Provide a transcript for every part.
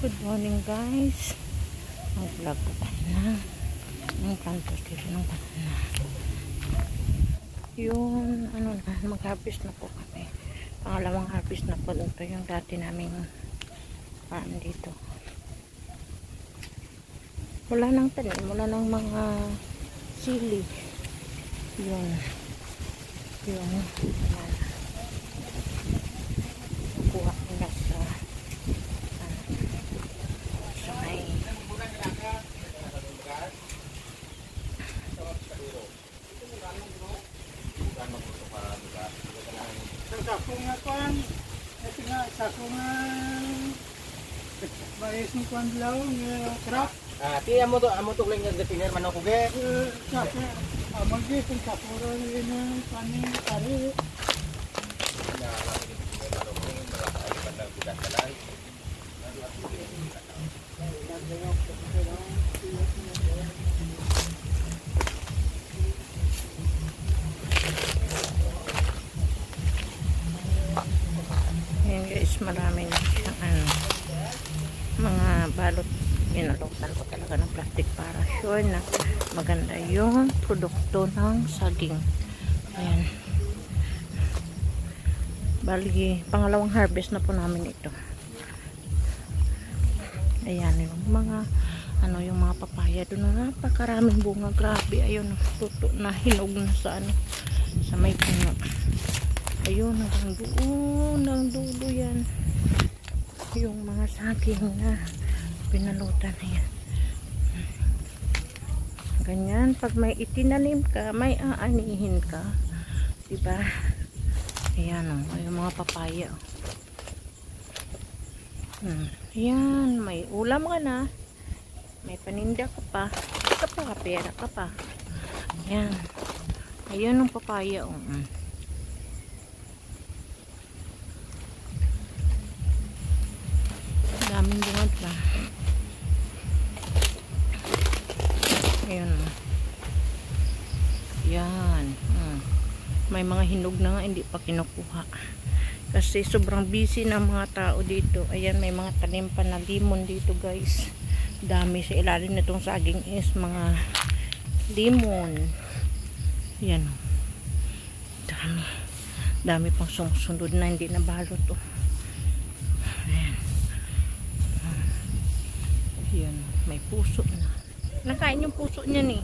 Good morning guys. Mag-vlog po tayo na ng plantation ng banana. Yung ano na, mag-harvest na po kami. Pangalawang harvest na po. Ito yung dati naming farm dito. Wala nang tanim, wala nang mga sili. Yung banana. Kuha nila sa sakungan kuan ito nga sakungan bayis ni kuan law nga crop ti amo to lang nga definer man ko ge saku amagi kung sakuran ina pani kari na ayan guys, marami na siyang mga balot. Inalutan ko talaga ng plastic para sure na maganda yung produkto ng saging. Ayan, bali pangalawang harvest na po namin ito. Ayan yung mga yung mga papaya doon na napakaraming bunga, grabe. Ayun, tuto na hinog na sa sa may puno. Ayun, hanggang doon ng dulo yan yung mga saging na pinalutan na yan. Ganyan, pag may itinanim ka, may aanihin ka, diba? Ayan yung mga papaya. Ayan, may ulam ka na, may paninda ka pa, pera ka pa. Ayan, ayan ang papaya. Daming bunga pa. Ayan. Yan. May mga hinog na nga hindi pa kinukuha. Kasi sobrang busy ng mga tao dito. Ayan, may mga tanim pa na limon dito guys. Dami sa ilalim nitong saging is mga limon. Ayan. Dami. Dami pang sumusunod na hindi nabalot. Ayan. Yan, may puso na. Nakain yung puso niya ni.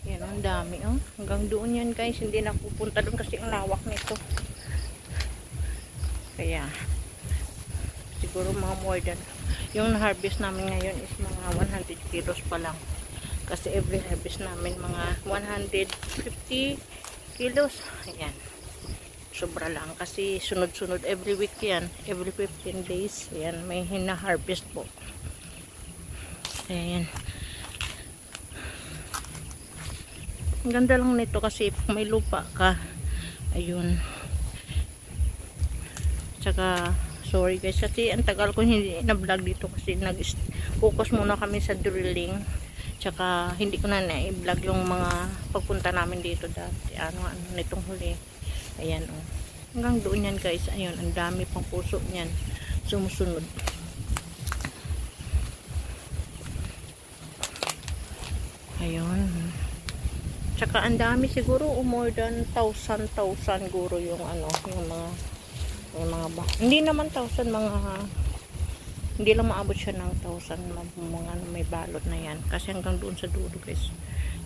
Yan, ang dami. Hanggang doon yan guys. Hindi na pupunta doon kasi ang lawak nito. Kaya, siguro mga more than. Yung harvest namin ngayon is mga 100 kilos pa lang. Kasi every harvest namin mga 150 kilos. Ayan. Sobra lang. Kasi sunod-sunod every week yan. Every 15 days. Ayan, may hina-harvest po. Ayan. Ang ganda lang nito kasi may lupa ka. Ayun. Tsaka, sorry guys, kasi ang tagal ko hindi na-vlog dito kasi nag-focus muna kami sa drilling. Tsaka, hindi ko na na-vlog yung mga pagpunta namin dito dati. Nitong huli. Ayan, hanggang doon yan guys. Ayun, ang dami pang puso niyan. Sumusunod. Ayun. Tsaka ang dami siguro more than 1,000 siguro yung yung mga hindi naman 1,000 hindi lang maabot siya ng 1,000 mga may balot na yan. Kasi hanggang doon sa dulo guys.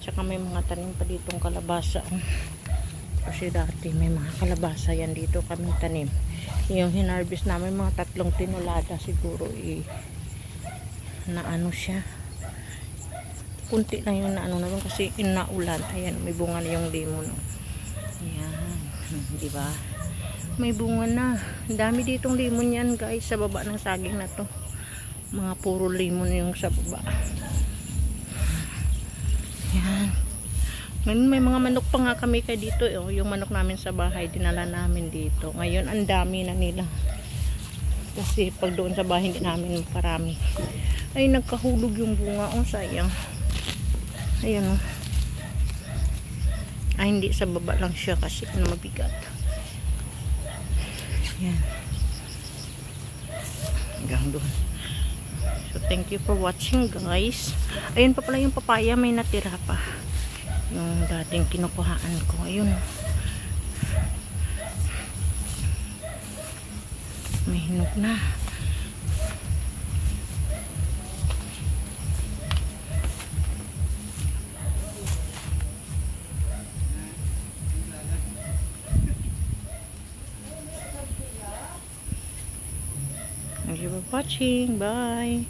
Tsaka may mga tanim pa ditong kalabasa. Kasi dati may mga kalabasa yan dito kami tanim. Yung hinarvest namin mga 3 tinulada siguro na siya. Kunti lang yung naman kasi inaulan. Ayan, may bunga na yung limon. Ayan, di ba? May bunga na. Dami ditong limon yan, guys, sa baba ng saging na to. Mga puro limon yung sa baba. Ayan. Ngayon may mga manok pa nga kami kay dito. Yung manok namin sa bahay, dinala namin dito. Ngayon, ang dami na nila. Kasi pag doon sa bahay, hindi namin parami. Ay, nagkahulog yung bunga. Sayang. Ayan Ay, hindi sa baba lang siya kasi mabigat. Ayan. Hanggang doon. thank you for watching guys. Ayun pa pala yung papaya, may natira pa. Yung dating kinukuhaan ko. Ayun. May hinog na. Thank you for watching. Bye.